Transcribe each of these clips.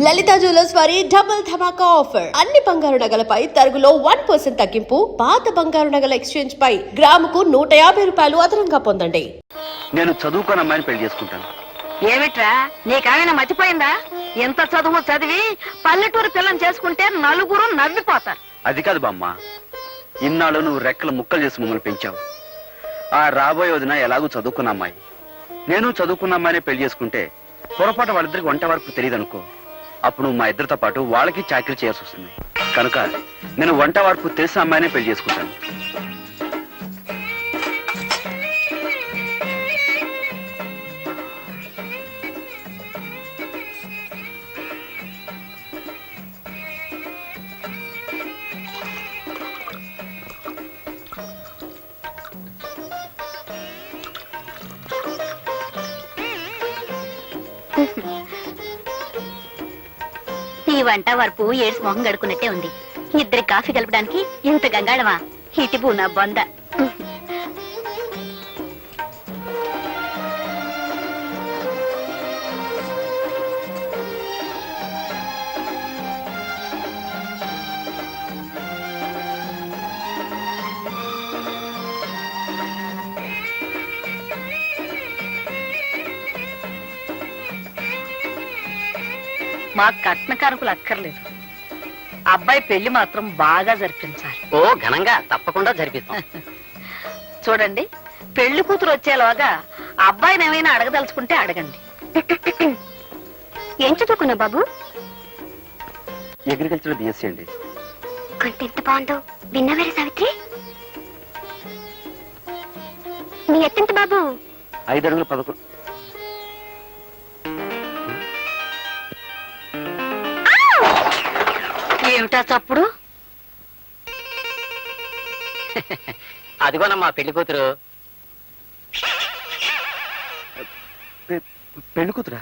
లలిత jewellers వారి double ధమాకా offer. అన్ని బంగారు నగలపై తరుగులో 1% తగ్గింపు. పాత బంగారు నగల ఎక్స్చేంజ్ పై గ్రాముకు 150 రూపాయలు అదనంగా పొందండి. నేను చదువుకున్న అమ్మాయిని పెళ్లి చేసుకుంటాను. ఏమిట్రా నీకేమైనా మర్చిపోయిందా? ఎంత చదువు చదివి పల్లెటూరు పిల్లని చేసుకుంటే నలుగురు నవ్విపోతారు. అది కాదు బామ్మ, ఇన్నాళ్ళు నువ్వు రెక్కలు ముక్కలు చేసి మమ్మల్ని పెంచావు. ఆ రాబోయే వదిన ఎలాగూ చదువుకున్న అమ్మాయి, నేను చదువుకున్న అమ్మాయినే పెళ్లి చేసుకుంటే పొరపాటు వాళ్ళిద్దరికి వంట వరకు తెలియదు అనుకో. అప్పుడు నువ్వు మా ఇద్దరితో పాటు వాళ్ళకి చాకరీ చేయాల్సి వస్తుంది. కనుక నేను వంట వరకు తెలిసిన అమ్మాయినే పెళ్లి చేసుకుంటాను. ఈ వంట వరపు ఏడ్స్ మొహం గడుకున్నట్టే ఉంది. ఇద్దరి కాఫీ కలపడానికి ఇంత గంగాళమా? ఇటిపు నా బొంద. మా కట్న కానుకలు అక్కర్లేదు, అబ్బాయి పెళ్లి మాత్రం బాగా జరిపించాలి. ఓ ఘనంగా తప్పకుండా జరిపిస్తాం. చూడండి, పెళ్లి కూతురు వచ్చేలోగా అబ్బాయిని ఏమైనా అడగదలుచుకుంటే అడగండి. ఏం చదువుకున్నావు బాబు? అగ్రికల్చర్ బిఎస్సీ అండి. కొంత ఎంత బాగుందో విన్నవేరే సావిత్రి. నీ ఎత్తెంత బాబు? 5 అడుగులు 11. ఏమిటా చప్పుడు? అదిగోనమ్మా పెళ్లి కూతురు. పెళ్లి కూతురా?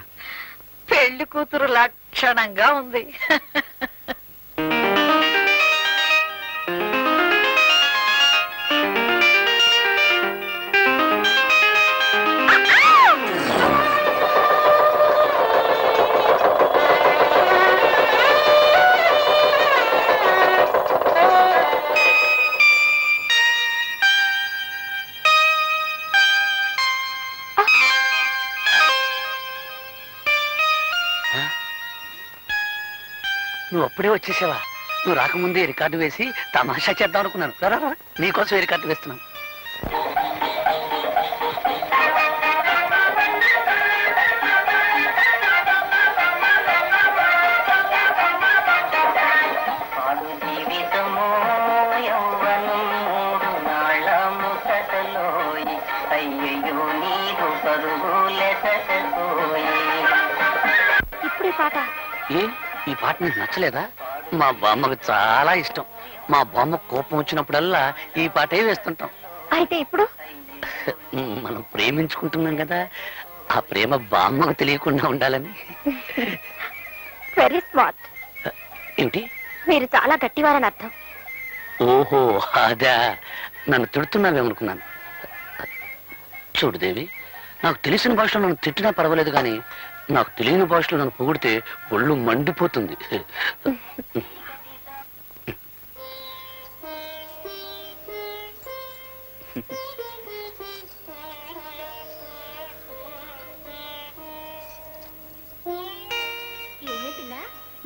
పెళ్లి కూతురు లక్షణంగా ఉంది. నువ్వు అప్పుడే వచ్చేసావా? నువ్వు రాకముందే రికార్డు వేసి తమాషా చేద్దాం అనుకున్నాను. రా నీకోసం రికార్డు వేస్తున్నాను. ఇప్పుడు ఈ పాట ఈ పాట నీకు నచ్చలేదా? మా బామ్మకు చాలా ఇష్టం. మా బామ్మ కోపం వచ్చినప్పుడల్లా ఈ పాటే వేస్తుంటాం. అయితే ఇప్పుడు మనం ప్రేమించుకుంటున్నాం కదా, ఆ ప్రేమ బామ్మకు తెలియకుండా ఉండాలని. Very smart. ఏమిటి? మీరు చాలా గట్టివారని అర్థం. ఓహో అదా, నన్ను తిడుతున్నావేమనుకున్నాను. చూడు దేవి, నాకు తెలిసిన భాషలో నన్ను తిట్టినా పర్వాలేదు, కానీ నాకు తెలియని భాషలో నన్ను పొగిడితే ఒళ్ళు మండిపోతుంది.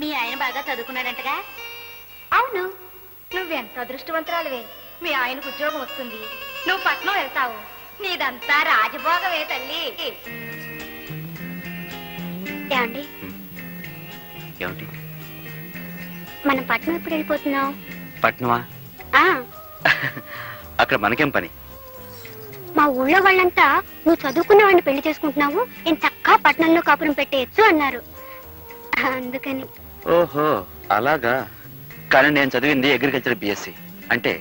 మీ ఆయన బాగా చదువుకున్నాడంటగా? అవును. నువ్వెంత అదృష్టవంతురాలువే. మీ ఆయనకు ఉద్యోగం వస్తుంది, నువ్వు పట్నం వెళ్తావు. నీదంతా రాజభోగమే తల్లి. ఏమండి, ఏమిటి? మనం పట్నం ఎప్పుడు వెళ్ళిపోతున్నావు? పట్నమా? అక్కడ మనకేం పని? మా ఊళ్ళో వాళ్ళంతా నువ్వు చదువుకున్న వాడిని పెళ్లి చేసుకుంటున్నావు, నేను చక్కా పట్నంలో కాపురం పెట్టేయచ్చు అన్నారు. అందుకని. ఓహో అలాగా. కానీ నేను చదివింది అగ్రికల్చర్ బిఎస్సీ. అంటే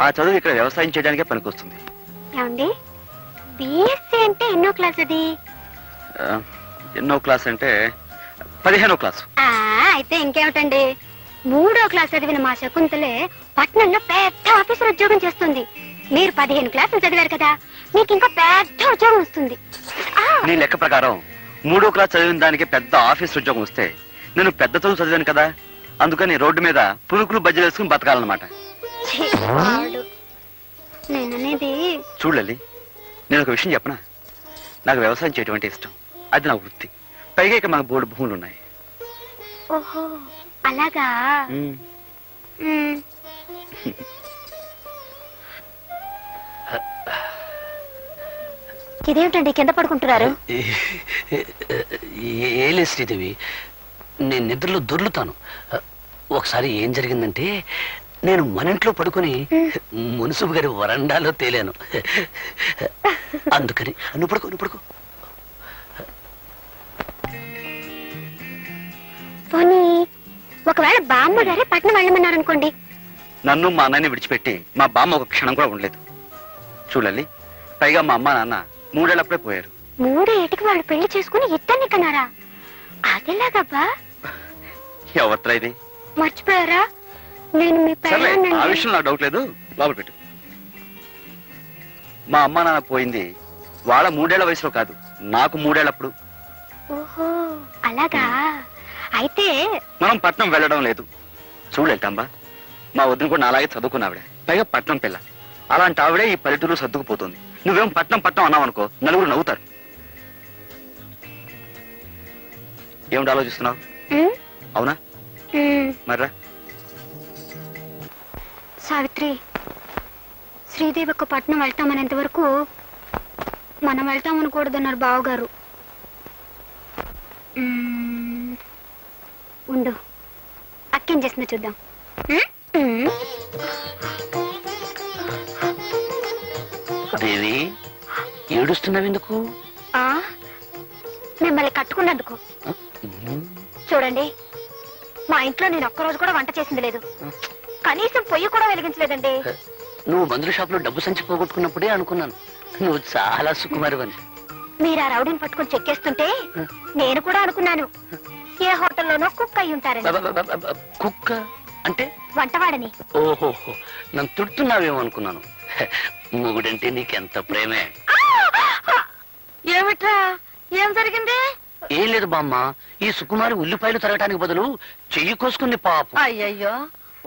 ఆ చదువు ఇక్కడ వ్యవసాయం చేయడానికే పనికొస్తుంది. ఏమండి, బిఎస్సీ అంటే ఎన్నో క్లాస్ అది? ఎన్నో క్లాస్ అంటే 15వ క్లాసు. అయితే ఇంకేమిటండి, 3వ క్లాస్ చదివిన మా శకుంతలే పట్నంలో పెద్ద ఆఫీసర్ ఉద్యోగం చేస్తుంది. మీరు 15 క్లాసులు చదివారు కదా, మీకు ఇంకా పెద్ద ఉద్యోగం వస్తుంది. నీ లెక్క ప్రకారం 3వ క్లాస్ చదివిన దానికి పెద్ద ఆఫీస్ ఉద్యోగం వస్తే నేను పెద్ద చదువు చదివాను కదా, అందుకని రోడ్డు మీద పులుకులు బజ్జీలు వేసుకుని బతకాలన్నమాట. ఛీ, వాడు. నేననేది చూడలే, నేను ఒక విషయం చెప్పనా? నాకు వ్యవసాయం చేయడం అంటే ఇష్టం. అది నా వృత్తి. పైగా ఇక మాకు బోర్డు భూములు ఉన్నాయి. ఓహో అలాగా. ఉమ్. మ్మ్. ఇదేమిటండి కింద పడుకుంటున్నారు? ఏలే శ్రీదేవి, నేను నిద్రలో దొర్లుతాను. ఒకసారి ఏం జరిగిందంటే, నేను మన ఇంట్లో పడుకొని మున్సిపు గారి వరండాలో తేలాను. అందుకని నువ్వు పడుకో, నువ్వు పడుకో. పోనీ ఒకవేళ బామ్మ గారే పట్నం వెళ్ళమన్నారనుకోండి. నన్ను మా అన్నయ్యని విడిచిపెట్టి మా బామ్మ ఒక క్షణం కూడా ఉండలేదు. చూడాలి, పైగా మా అమ్మ నాన్న 3 ఏళ్ళప్పుడే పోయారు. 3 ఏటికి వాళ్ళు పెళ్లి చేసుకుని ఇద్దరిని కన్నారా? అదేలాగబ్బా, ఎవరిరా ఇది? మర్చిపోయారా? నేను మీ సరే, ఆ పెళ్ళాన్నండి. విషయం నాకు డౌట్ లేదు. లోపల పెట్టు. మా అమ్మ నాన్న పోయింది వాళ్ళ 3 ఏళ్ల వయసులో కాదు, నాకు 3 ఏళ్ళప్పుడు. ఓహో అలాగా. అయితే మనం పట్నం వెళ్ళడం లేదు. చూడలేటమ్మా, మా వదిన కూడా అలాగే చదువుకున్న ఆవిడ, పైగా పట్నం పిల్ల. అలాంటి ఆవిడే ఈ పల్లెటూరు సర్దుకుపోతుంది. నువ్వేం పట్నం పట్నం అన్నావు అనుకో, నలుగురు నవ్వుతారు. ఏమిటి ఆలోచిస్తున్నావు? ఉమ్, అవునా? ఉమ్. మర్రా. సావిత్రి, శ్రీదేవి ఒక్క పట్నం వెళ్తామనేంత వరకు మనం వెళ్తామనకూడదన్నారు బావగారు. ఉండు, అక్కేం చేస్తుందో చూద్దాం. దేవి, ఏడుస్తున్నావు ఎందుకు? ఆ, మిమ్మల్ని కట్టుకున్నందుకు. చూడండి, మా ఇంట్లో నేను ఒక్కరోజు కూడా వంట చేసింది లేదు, కనీసం పొయ్యి కూడా వెలిగించలేదండి. నువ్వు మందుల షాప్ లో డబ్బు సంచి పోగొట్టుకున్నప్పుడే అనుకున్నాను నువ్వు చాలా సుకుమారివని. మీరు ఆ రౌడీని పట్టుకొని చెక్కేస్తుంటే నేను కూడా అనుకున్నాను ఏ హోటల్లోనో కుక్ అయి ఉంటారని. కుక్క అంటే? వంటవాడని. ఓహో, నన్ను తిడుతున్నావేమో అనుకున్నాను. మొగుడంటే నీకెంత ప్రేమే. ఏమిట్రా, ఏం జరిగింది? ఏం లేదు బామ్మ, ఈ సుకుమారి ఉల్లిపాయలు తరగటానికి బదులు చెయ్యి కోసుకుంది పాపం. అయ్యయ్యో,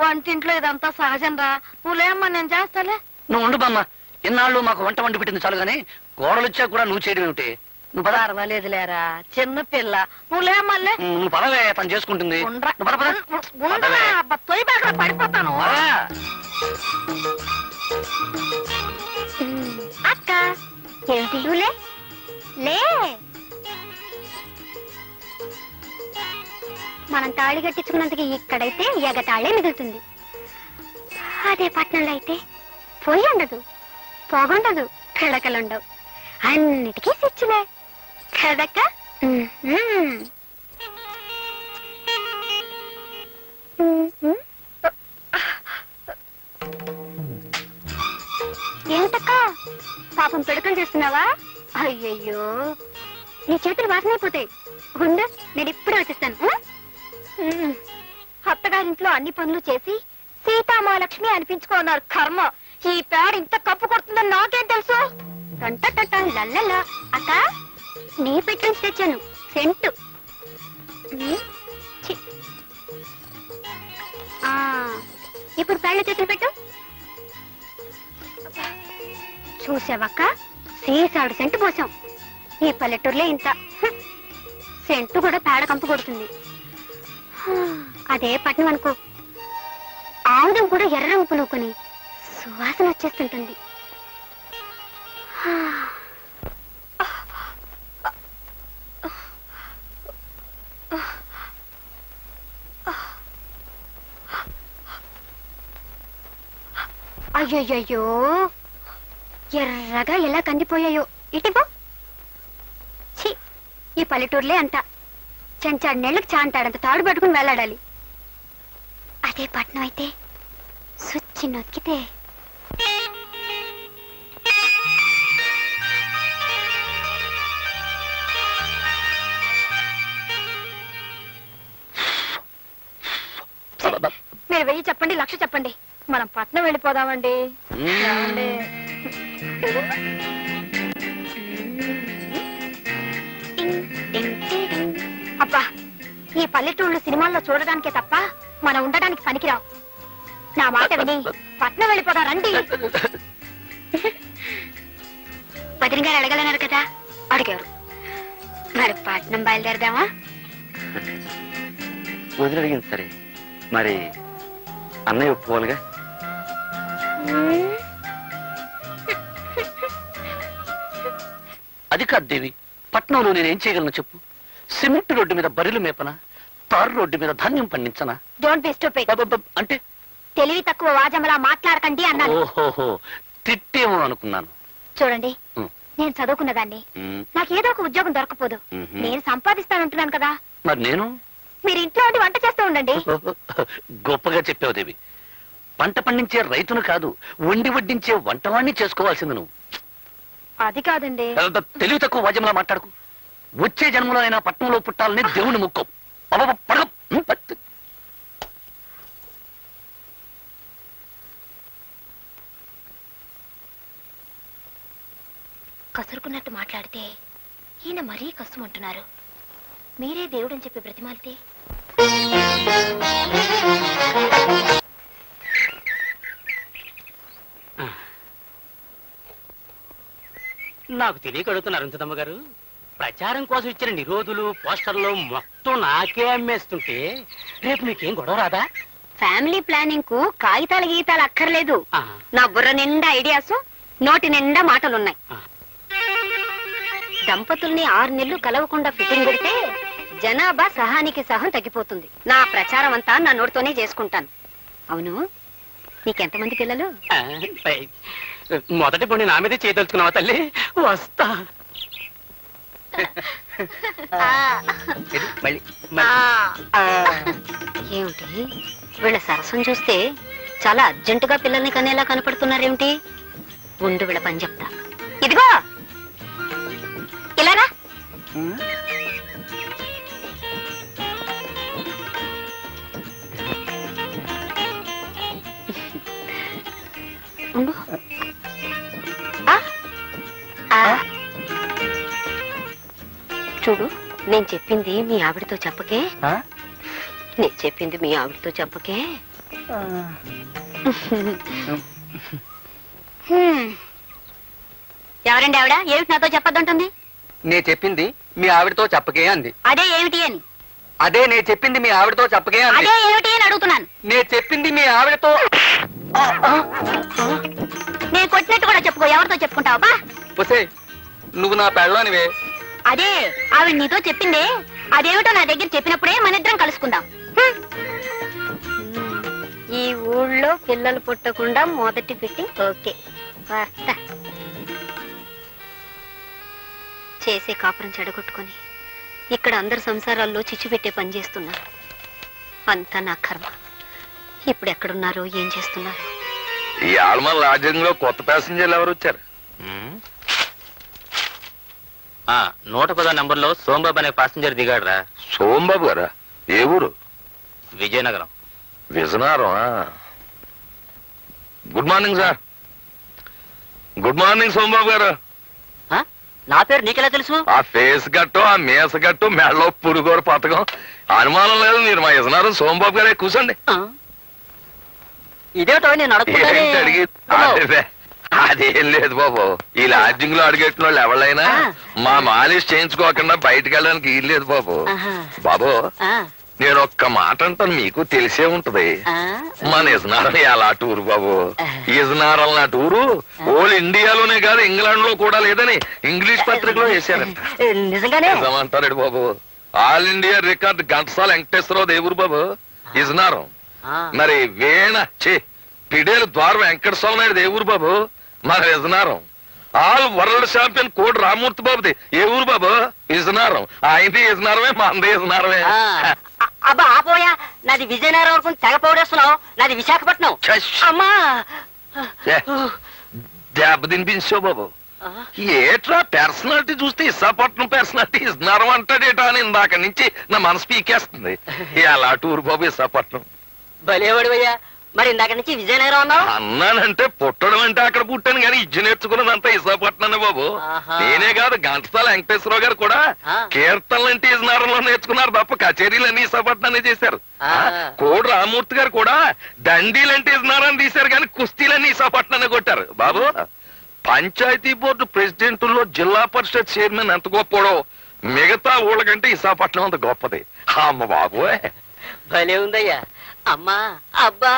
వంటింట్లో ఇదంతా సహజం రా. నువ్వులేమ్మా, నేను చేస్తాలే. నువ్వు ఉండు బామ్మ, ఇన్నాళ్ళు మాకు వంట వండి పెట్టింది చాలు గానీ కోడలు వచ్చా కూడా నువ్వు చేయడం ఏమిటి? నువ్వు పద. పర్వాలేదులేరా, చిన్న పిల్ల. నువ్వులేమ్మల్లే. నువ్వు పదవే, తను చేసుకుంటుంది. ఉండరా. నువ్వు పద, పద. ఉండరా, అబ్బా, తొయ్యి బాగా పడిపోతాను. పద. అక్క ఏంటి లే లే, మనం తాళి కట్టించుకున్నందుకు ఇక్కడైతే ఎగతాళే మిగులుతుంది. అదే పట్నంలో అయితే పొయ్యి ఉండదు, పొగుండదు, పిడకలుండవు, అన్నిటికీ స్విచ్లే కదక్క. ఏమిటక్క పాపం పిడకలు చేస్తున్నావా? అయ్యయ్యో, నీ చేతులు వాసనైపోతాయి. ఉండు, నేను ఇప్పుడే వచ్చేస్తాను. అత్తగారింట్లో అన్ని పనులు చేసి సీతామాలక్ష్మి అనిపించుకున్నారు. కర్మ, ఈ పేడ ఇంత కప్పు కొడుతుందని నాకేం తెలుసు? లల్లలా. అక్క, నీ పెట్టి తెచ్చాను సెంటు. ఛీ. ఆ, ఇప్పుడు పేళ్ళ చేతులు పెట్టు. చూసావక్క, సీసాడు సెంటు పోసాం. ఈ పల్లెటూరులే ఇంత. సెంటు కూడా పేడ కంపు కొడుతుంది. అదే పట్నం అనుకో, ఆముదం కూడా ఎర్ర రంగు పులుకొని సువాసన వచ్చేస్తుంటుంది. అయ్యయ్యో, ఎర్రగా ఎలా కందిపోయాయో. ఇటిపో. ఛీ, ఈ పల్లెటూరులే అంట. చెంచాడు నెళ్ళకి చాంటాడంత తాడు పట్టుకుని వెళ్ళాడాలి. అదే పట్నం అయితే సుచ్చి నొక్కితే. మీరు 1000 చెప్పండి, 1,00,000 చెప్పండి, మనం పట్నం వెళ్ళిపోదామండి. ఏమండి? అబ్బా, ఈ పల్లెటూళ్ళు సినిమాల్లో చూడడానికే తప్ప మనం ఉండడానికి పనికిరావు. నా మాట విని పట్నం వెళ్ళిపోదా రండి. వదిన గారు అడగలన్నారు కదా, అడిగారు. మరి పట్నం బయలుదేరదామా? వదిలి అడిగింది సరే, మరి అన్నయ్య ఒప్పుకోవాలిగా. అది కాదు దేవి, పట్నంలో నేనేం చేయగలను చెప్పు? సిమెంట్ రోడ్డు మీద బరిలు మేపనా, తారు రోడ్డు మీద ధాన్యం పండించనా? Don't be stupid. అంటే తెలివి తక్కువ వాజమలా మాట్లాడకండి అన్నాను. ఓహోహో, తిట్టేమో అనుకున్నాను. చూడండి, ఉం. నేను చదువుకున్నదాన్ని. ఉమ్, నాకేదో ఒక ఉద్యోగం దొరకపోదు. మ్హూ. నేను సంపాదిస్తానంటున్నాను కదా. మరి నేను మీరు ఇంట్లో ఉండి వంట చేస్తూ ఉండండి. గొప్పగా చెప్పావు దేవి. పంట పండించే రైతును కాదు, వండి వడ్డించే వంటవాణ్ణి చేసుకోవాల్సింది నువ్వు. అది కాదండి. తెలివి తక్కువ వాద్యంలా మాట్లాడుకు. వచ్చే జన్మలో అయినా పట్టణంలో పుట్టాలని దేవుని ముక్కం. కసురుకున్నట్టు మాట్లాడితే ఈయన మరీ కష్టమంటున్నారు. మీరే దేవుడని చెప్పి బ్రతిమాలితే. నాకు తెలియక అడుగుతున్నారు అరుంధతమ్మ గారు. ప్రచారం కోసం ఇచ్చిన నిరోధులు పోస్టర్లు మొత్తం నాకే అమ్మేస్తుంటే రేపు మీకేం గొడవ రాదా? ఫ్యామిలీ ప్లానింగ్ కు కాగితాలు గీతాలు అక్కర్లేదు. ఆ, నా బుర్ర నిండా ఐడియాస్, నోటి నిండా మాటలున్నాయి. ఆ. దంపతుల్ని 6 నెలలు కలవకుండా ఫిట్టింగ్ పెడితే జనాభా సహానికి సహం తగ్గిపోతుంది. నా ప్రచారం అంతా నా నోటితోనే చేసుకుంటాను. అవును, నీకెంతమంది పిల్లలు? ఆ, మొదటి పొండి నా మీదే చేయదలుచుకున్నావా తల్లి? వస్తా. మళ్ళీ ఏమిటి వీళ్ళ సరసం చూస్తే చాలా అర్జెంటుగా పిల్లల్ని కనేలా కనపడుతున్నారేమిటి? ఉండు, వీళ్ళ పని చెప్తా. ఇదిగో ఇలారా. ఉండు. చూడు, నేను చెప్పింది మీ ఆవిడతో చెప్పకే. నేను చెప్పింది మీ ఆవిడతో చెప్పకే. ఎవరండి ఆవిడ? ఏమిటి నాతో చెప్పొద్దంటుంది? నే చెప్పింది మీ ఆవిడతో చెప్పకే అంది. అదే ఏమిటి అని. అదే నే చెప్పింది మీ ఆవిడతో చెప్పకే అంది. అదే ఏమిటి అని అడుగుతున్నాను. నే చెప్పింది మీ ఆవిడతో. నేను కొట్టినట్టు కూడా చెప్పుకో. ఎవరితో చెప్పుకుంటావా? ఒసే, నువ్వు నా పెళ్ళానివే. అదే ఆవిడ నీతో చెప్పిందే. అదేమిటో నా దగ్గర చెప్పినప్పుడే మన ఇద్దరం కలుసుకుందాం. ఈ ఊళ్ళో పిల్లలు పుట్టకుండా మొదటి ఫిట్టింగ్ ఓకే. వస్తా. చేసే కాపురం చెడగొట్టుకొని ఇక్కడ అందరి సంసారాల్లో చిచ్చు పెట్టే పని చేస్తున్నారు. అంతా నా కర్మ. ఇప్పుడు ఎక్కడున్నారో, ఏం చేస్తున్నారు? ఈ ఆల్మల్ రాజ్యంలో కొత్త ప్యాసింజర్లు ఎవరు వచ్చారు? 110 నంబర్లో సోంబాబు అనే పాసింజర్ దిగాడు రా. సోంబాబు గారా? ఏ ఊరు? Vizianagaram. Vizianagaram. Good morning sir. Good morning Sombabu గారు. నా పేరు నీకెలా తెలుసు? ఆ ఫేస్ గట్టు, ఆ మీస గట్టు, మెడలో పురుగోరు పథకం, అనుమానం లేదు. మీరు మా విజయనగరం సోంబాబు గారే. కూర్చోండి. ఇదేటో నేను ఏంటి అడిగి? అదేం లేదు బాబు. ఈ లాడ్జింగ్ లో అడిగెట్టిన వాళ్ళు ఎవరైనా మా మాలిష్ చేయించుకోకుండా బయటకు వెళ్ళడానికి వీలు లేదు బాబు. బాబు, నేను ఒక్క మాట అంటాను, మీకు తెలిసే ఉంటది. మన ఇజనారం ఎలా టూరు బాబు. ఇజనారం నా టూరు ఓల్ ఇండియాలోనే కాదు, ఇంగ్లాండ్ లో కూడా లేదని ఇంగ్లీష్ పత్రికలో వేశారంట. నిజంగానే? నిజమంటాడు బాబు. All India record Ghantasala Venkateswararao దేవురు బాబు ఇజనారం. మరి పిడేలు ద్వారం వెంకట స్వామి నాయుడు ఏ ఊరు బాబు? మన ఇజనారం. ఆల్ వరల్డ్ ఛాంపియన్ కోడి రామూర్తి బాబుది ఏ ఊరు బాబు? ఇజనారం. ఆయనది ఇజనారమే, మనది ఇజనారమే. అబ్బా ఆపోయా, నాది విజయనగరం వరకు తెగ పౌడేస్తున్నావు. నాది విశాఖపట్నం. అమ్మా, దెబ్బ తినిపించావు బాబు. ఏట్రా పర్సనాలిటీ చూస్తే విశాఖపట్నం పర్సనాలిటీ ఇజనారం అంటాడేటా అని ఇందాక నుంచి నా మనసు పీకేస్తుంది. ఎలా టూరు బాబు విశాఖపట్నం? భలేవాడివయ్యా. మరి ఇందాక నుంచి విజయనగరం అన్నావు. అన్నానంటే పుట్టడం అంటే అక్కడ పుట్టాను కానీ ఇజ్జు నేర్చుకున్నదంతా విశాఖపట్నం బాబు. ఆహా. నేనే కాదు ఘంటసాల వెంకటేశ్వరరావు గారు కూడా ఆ. కీర్తనలంటే ఇజనారంలో నేర్చుకున్నారు తప్ప కచేరీలన్నీ విశాఖపట్నాన్ని చేశారు. ఆ. కోడి రామూర్తి గారు కూడా దండీలంటే ఇజనారాన్ని తీశారు కానీ కుస్తీలన్నీ విశాఖపట్నాన్ని కొట్టారు బాబు. పంచాయతీ బోర్డు ప్రెసిడెంట్లో జిల్లా పరిషత్ చైర్మన్ ఎంత గొప్పడో మిగతా ఊళ్ళ కంటే విశాఖపట్నం అంత గొప్పది. అమ్మ బాబు భలే ఉందయ్యా. అమ్మా అబ్బా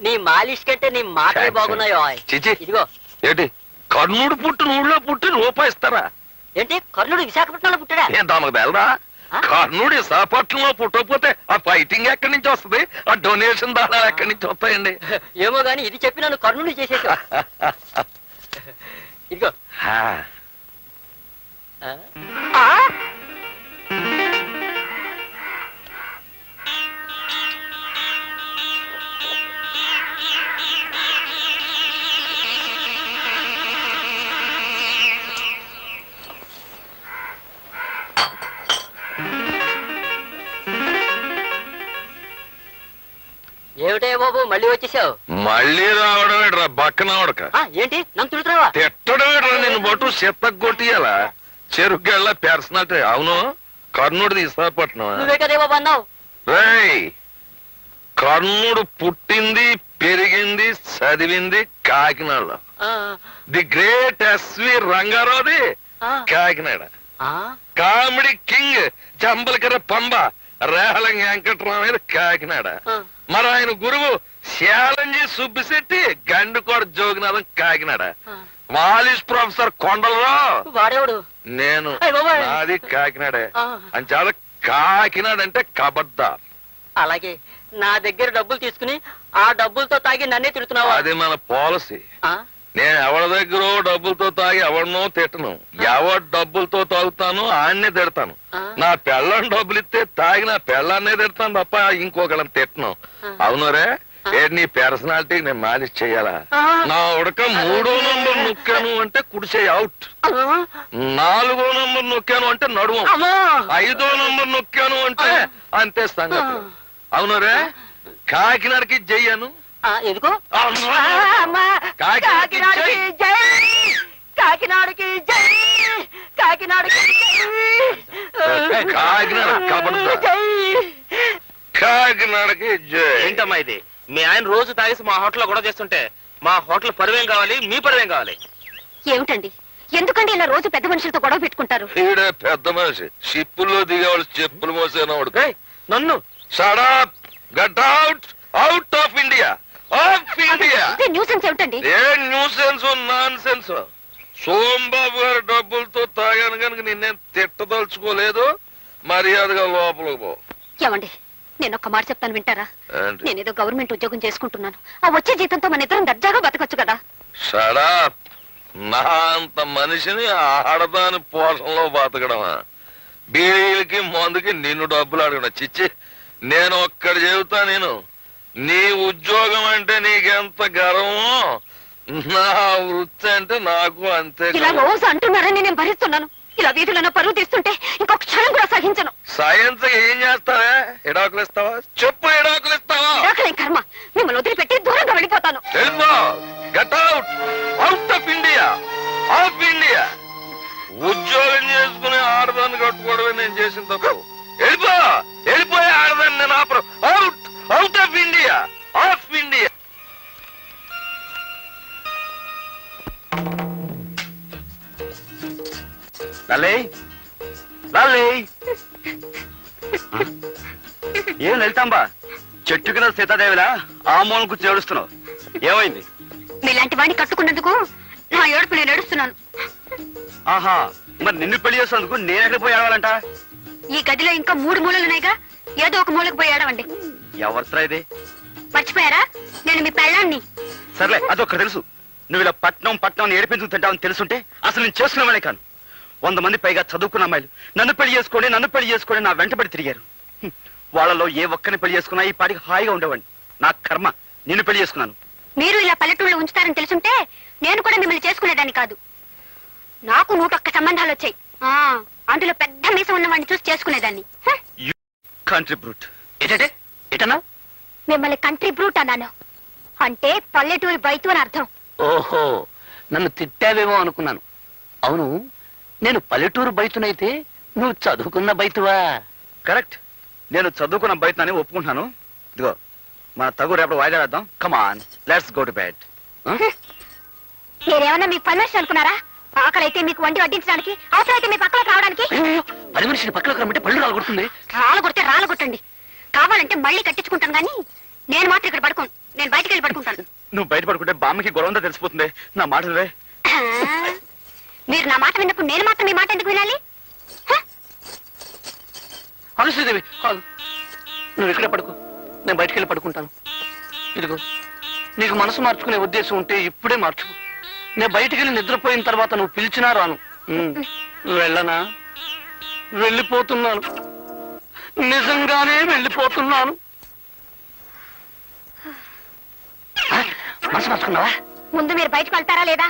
నీ మాలిష్ కంటే నీ మాటలే బాగున్నాయో. చిచి ఇదిగో ఏంటి కర్ణుడు పుట్టిన ఊళ్ళో పుట్టి రూపాయి ఇస్తారా? ఏంటి కర్ణుడు విశాఖపట్నంలో పుట్టాడా? ఏం తమకు బెలరా? ఆ? కర్ణుడు విశాఖపట్నంలో పుట్టకపోతే ఆ ఫైటింగ్ ఎక్కడి నుంచి వస్తుంది? ఆ డొనేషన్ దానాలు ఎక్కడి నుంచి వస్తాయండి? ఏమో గాని ఇది చెప్పి నన్ను కర్ణుడు చేసేసా. ఇదిగో ఆ, ఆ? ఏమిటే బాబు మళ్ళీ వచ్చేసావు? మళ్ళీ రావడం ఏంట్రా బక్కనవడక? ఏంటి నన్ను తిడుతున్నావా? తిట్టడం ఏంట్రా నిన్ను బొట్టు చెత్త కొట్టియాలా? చెరుగ్గళ్ళ పెర్సనట్. అవును కర్ణుడిది విశాఖపట్నం. నువ్వే కదే బాబు అన్నావు. రేయ్ కర్ణుడు పుట్టింది పెరిగింది చదివింది కాకినాడలో. ఆ, ది గ్రేట్ ఎస్వి రంగారావుది ఆ, కాకినాడ. ఆ, కామెడీ కింగ్ జంబలకర పంబ రేహలం వెంకటరామయ్య కాకినాడ. ఆ. మరి ఆయన గురువు శాలంజీ సుబ్బిశెట్టి గండుకోట జోగినాథం కాకినాడ. ఆ. మాలిష్ ప్రొఫెసర్ కొండలరావు వాడేవాడు? నేను. అయ్ బాబోయ్. నాది కాకినాడే. ఆ. అని చాలా కాకినాడ అంటే కబడ్దార్. అలాగే నా దగ్గర డబ్బులు తీసుకుని ఆ డబ్బులతో తాగి నన్నే తిడుతున్నావా? అది మన పాలసీ. ఆ? నేను ఎవరి దగ్గర డబ్బులతో తాగి ఎవరినో తిట్టను. ఎవరి డబ్బులతో తాగుతాను ఆన్నే తిడతాను. ఆ. నా పెళ్ళని డబ్బులు ఇస్తే తాగి నా పెళ్ళాన్నే తిడతాను తప్ప ఇంకొకళ్ళని తిట్టను. అవునరే ఏంటి నీ పర్సనాలిటీ నేను మాలిష్ చెయ్యాలా? ఆ. నా ఉడక 3వ నంబర్ నొక్కాను అంటే కుడిచేయి అవుట్. ఆ? 4వ నంబర్ నొక్కాను అంటే నడుము. అమ్మా! 5వ నంబర్ నొక్కాను అంటే అంతే సంగతి. అవునరే కాకినాడకి జయ్యాను. ఎందుకు? అమ్మా! అమ్మా! కాకినాడకి కాకినాడకి జై! కాకినాడకి జై! కాకినాడకి జై! కాకినాడ కబడ్దార్. జై! కాకినాడకి జై. ఏంటమ్మా ఇది? మీ ఆయన రోజు తాగేసి మా హోటల్లో గొడవ చేస్తుంటే మా హోటల్ పరువేం కావాలి, మీ పరువేం కావాలి? ఏమిటండి ఎందుకండి ఇలా రోజు పెద్ద మనుషులతో గొడవ పెట్టుకుంటారు? ఈడే పెద్ద మనిషి షిప్పుల్లో దిగేవాళ్ళు చెప్పులు మోసేనవాడు. ఏయ్, నన్ను shut up get out out of India of India. ఇదే న్యూసెన్స్ ఏమిటండి? ఏ న్యూసెన్స్ నాన్ సెన్స్. సోంబాబు గారి డబ్బులతో తాగాను కనుక నిన్నేం తిట్టదలుచుకోలేదు. మర్యాదగా లోపలికి పో. ఏమండి నేను ఒక్క మాట చెప్తాను వింటారా? ఏంటి? నేనేదో గవర్నమెంట్ ఉద్యోగం చేసుకుంటున్నాను. ఆ వచ్చే జీతంతో మన ఇద్దరం దర్జాగా బతకొచ్చు కదా. షడప్. నా అంత మనిషిని ఆడదాని పోషణలో బతకడమా? బీడీలకి మందుకి నిన్ను డబ్బులు అడగడం చిచ్చి. నేను ఒక్కడి చెబుతా నేను. నీ ఉద్యోగం అంటే నీకెంత గర్వమో నా వృత్తి అంటే నాకు అంతే ఇలా గర్వం. రోజు అంటున్నారని నేను భరిస్తున్నాను. ఇలా వీధులను పరువు తీస్తుంటే ఇంకొక క్షణం కూడా సహించను. సైన్స్ ఏం చేస్తావా? ఎడాకులు ఇస్తావా? చెప్పు ఎడాకులు ఇస్తావా? ఇరాకలేం కర్మ. మిమ్మల్ని వదిలిపెట్టి దూరంగా వెళ్ళిపోతాను. వెళ్ళిపో. Get out out of India of India. ఉద్యోగం చేసుకునే ఆడదాన్ని కట్టుకోవడమే నేను చేసిన తప్పు. వెళ్ళిపో. వెళ్ళిపోయే ఆడదాన్ని నేను ఆపరు. Out out of India of India. లల్లే లల్లే ఏం లలితాంబా చెట్టు కింద సీతాదేవిలా ఆ మూలం కూర్చొని ఏడుస్తున్నావు? ఏమైంది? మీలాంటి వాడిని కట్టుకున్నందుకు నా ఏడుపు నేను ఏడుస్తున్నాను. ఆహా, మరి నిన్ను పెళ్లి చేసినందుకు నేను ఎక్కడికి పోయి ఏడవాలంట? ఈ గదిలో ఇంకా 3 మూలలున్నాయిగా, ఏదో ఒక మూలకు పోయి ఏడవండి. ఎవరిసరా ఇది? మర్చిపోయారా? నేను మీ పెళ్ళాన్ని. సర్లే అదొక్క తెలుసు. నువ్వు ఇలా పట్నం పట్నం ఏడిపించుకు తింటావని తెలుసుంటే అసలు నేను చేసుకునేవాడే కాను. 100 మంది పైగా చదువుకున్న అమ్మాయిలు నన్ను పెళ్లి చేసుకోండి నా వెంటబడి తిరిగారు. వాళ్ళలో ఏ ఒక్కరిని పెళ్లి చేసుకున్నా ఈ పాటికి హాయిగా ఉండేవాడిని. నా కర్మ నిన్ను పెళ్లి చేసుకున్నాను. మీరు ఇలా పల్లెటూళ్ళు ఉంచుతారని తెలుసుంటే నేను కూడా మిమ్మల్ని చేసుకునేదాన్ని కాదు. నాకు 101 సంబంధాలు వచ్చాయి. అందులో పెద్ద మీసం ఉన్న వాడిని చూసి చేసుకునేదాన్ని. Country brute. ఏంటంటే ఎటన్నా? మిమ్మల్ని కంట్రీ బ్రూట్ అన్నాను. అంటే పల్లెటూరి బయట అని అర్థం. ఓహో, నన్ను తిట్టావేమో అనుకున్నాను. అవును, నేను పల్లెటూరు బయటనైతే నువ్వు చదువుకున్న బయటవా? కరెక్ట్, నేను చదువుకున్న బయటని ఒప్పుకుంటున్నాను. ఇదిగో మన తగు రేపటి వాయిదా వేద్దాం. కమాన్, లెట్స్ గో టు బెడ్. మీరేమన్నా మీకు పర్మిషన్ అనుకున్నారా? ఆకలైతే మీకు వండి వడ్డించడానికి, అవసరమైతే మీ పక్కలకు రావడానికి. పది మనిషిని పక్కలకు రమ్మంటే పళ్ళు రాలగొడుతుంది. రాళ్ళు కొడితే రాళ్ళు కొట్టండి, కావాలంటే మళ్ళీ కట్టించుకుంటాను. కానీ నేను మాత్రం ఇక్కడ పడుకోను. నేను బయటికి వెళ్ళి పడుకుంటాను. నువ్వు బయట పడుకుంటే బామ్మకి గొడవంతా తెలిసిపోతుంది. నా మాటలే. మీరు నా మాట విన్నప్పుడు నేను మాత్రం మీ మాట ఎందుకు వినాలి? అవును శ్రీదేవి, కాదు, నువ్వు ఇక్కడే పడుకో, నేను బయటికి వెళ్ళి పడుకుంటాను. ఇదిగో, నీకు మనసు మార్చుకునే ఉద్దేశం ఉంటే ఇప్పుడే మార్చుకో. నేను బయటికి వెళ్ళి నిద్రపోయిన తర్వాత నువ్వు పిలిచినా రాను. వెళ్ళనా? వెళ్ళిపోతున్నాను, నిజంగానే వెళ్ళిపోతున్నాను. మనసు మార్చుకున్నావా? ముందు మీరు బయటకు వెళ్తారా లేదా?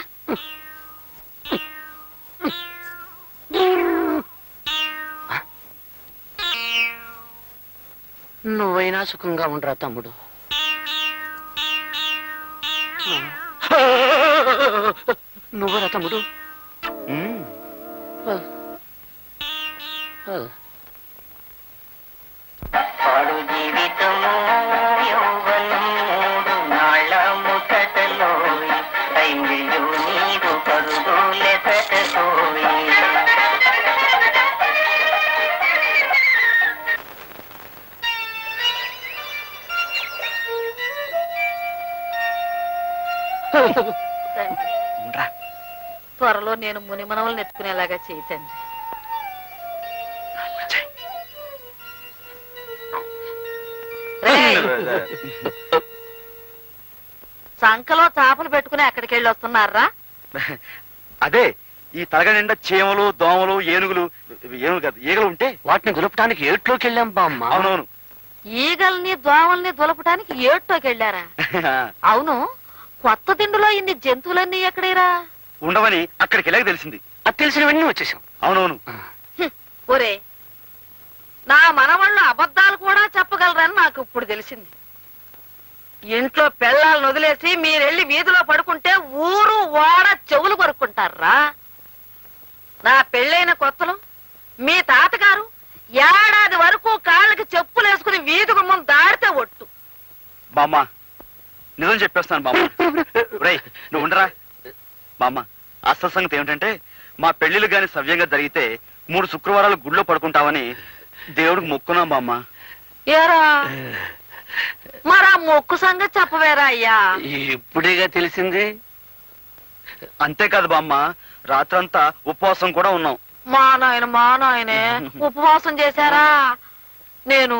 నువ్వైనా సుఖంగా ఉండరా తమ్ముడు. నువ్వరా తమ్ముడు? పాడు జీవితము యౌవనం మూడు నాళ్ళ ముసటలో ఐంగిళ్ళు నీరు పరుగులెసటోయి. త్వరలో నేను మునిమనవలను ఎత్తుకునేలాగా చేయతండి. సంకలో చేపలు పెట్టుకుని అక్కడికి వెళ్ళి వస్తున్నారా? అదే, ఈ తలగ నిండా చీమలు, దోమలు, ఏనుగులు కాదు, ఈగలు ఉంటే వాటిని దులపడానికి ఏట్లోకి వెళ్ళాం బామ్మ. అవునవును. ఈగల్ని దోమల్ని దులపటానికి ఏటోకి వెళ్ళారా? అవును, కొత్త దిండులో ఇన్ని జంతువులన్నీ ఎక్కడేరా? ఉండవని అక్కడికి వెళ్ళాక తెలిసింది. అది తెలిసినవన్నీ వచ్చేసాం. అవునవును. ఒరే, నా మనవాళ్ళు అబద్ధాలు కూడా చెప్పగలరని నాకు ఇప్పుడు తెలిసింది. ఇంట్లో పెళ్ళాలను వదిలేసి మీరెళ్ళి వీధిలో పడుకుంటే ఊరు ఓడ చెవులు కొరుక్కుంటారా? నా పెళ్ళైన కొత్తలో మీ తాతగారు ఏడాది వరకు కాళ్ళకి చెప్పులు వేసుకుని వీధి గుమ్మం దాడితే ఒట్టు. బామ్మ, నిజం చెప్పేస్తాను బామ్మ. రేయ్, నువ్వు ఉండరా బామ్మ. అసలు సంగతి ఏమిటంటే, మా పెళ్లిళ్ళు గాని సవ్యంగా జరిగితే 3 శుక్రవారాలు గుళ్ళో పడుకుంటావని దేవుడికి మొక్కున్నాం బామ్మ. ఏరా, మరి ఆ మొక్కు సంగతి చెప్పవేరా అయ్యా? ఇప్పుడేగా తెలిసింది. అంతేకాదు బామ్మ, రాత్రంతా ఉపవాసం కూడా ఉన్నాం. మా నాయనే ఉపవాసం చేశారా? నేను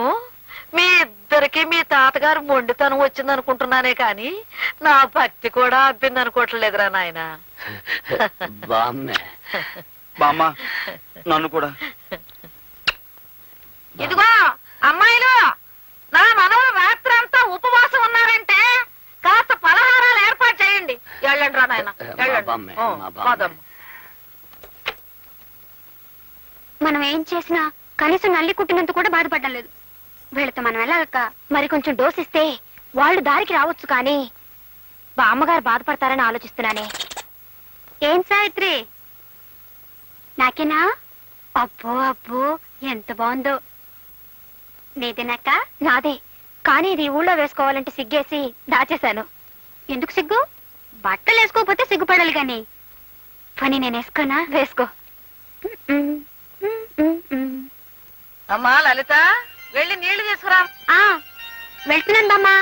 మీ ఇద్దరికి మీ తాతగారు మొండితనం వచ్చింది అనుకుంటున్నానే కాని నా భక్తి కూడా అబ్బింది అనుకోవట్లేదురా నాయన. బామ్మే, బామ్మ నన్ను కూడా. ఇదిగో అమ్మాయిలు, నా మనవలు రాత్రి అంతా ఉపవాసం ఉన్నారంటే కాస్త పలహారాలు ఏర్పాటు చేయండి. వెళ్ళండి రా నాయన, బామ్మే, మా బామ్మే. పదమ్మ. మనం ఏం చేసినా కనీసం నల్లి కుట్టినంత కూడా బాధపడడం లేదు. వీళ్ళతో మనం వెళ్ళాక మరి కొంచెం డోస్ ఇస్తే వాళ్ళు దారికి రావచ్చు. కానీ బామ్మగారు బాధపడతారని ఆలోచిస్తున్నానే. ఏం సావిత్రి, నాకేనా? అబ్బో అబ్బో, ఎంత బాగుందో. నీదేనాక? నాదే, కానీ ఇది ఊళ్ళో వేసుకోవాలంటే సిగ్గేసి దాచేశాను. ఎందుకు సిగ్గు? బట్టలు వేసుకోకపోతే సిగ్గుపడాలి గాని. పని నేను వేసుకోనా? వేసుకో. అమ్మా లలిత, వెళ్ళి నీళ్లు తీసుకురా. వెళ్తున్నాను బామ్మా.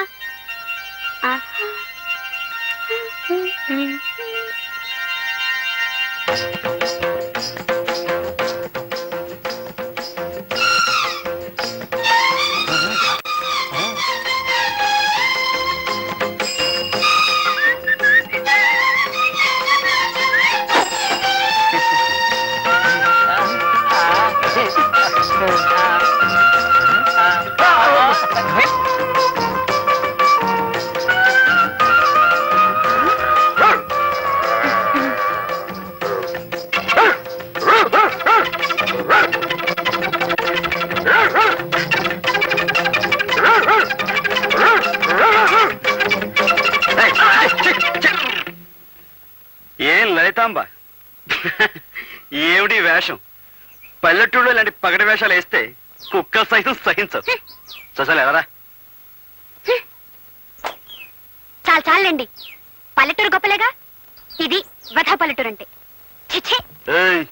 శాంతాంబ ఏమిటి ఈ వేషం? పల్లెటూళ్ళు ఇలాంటి పగటి వేషాలు వేస్తే కుక్క సైతం సహించదు. చూసాలి ఎవరా? చాలు చాలండి, పల్లెటూరు గొప్పలేగా. ఇది వధా పల్లెటూరు అంటే. ఛీ ఛీ. ఏయ్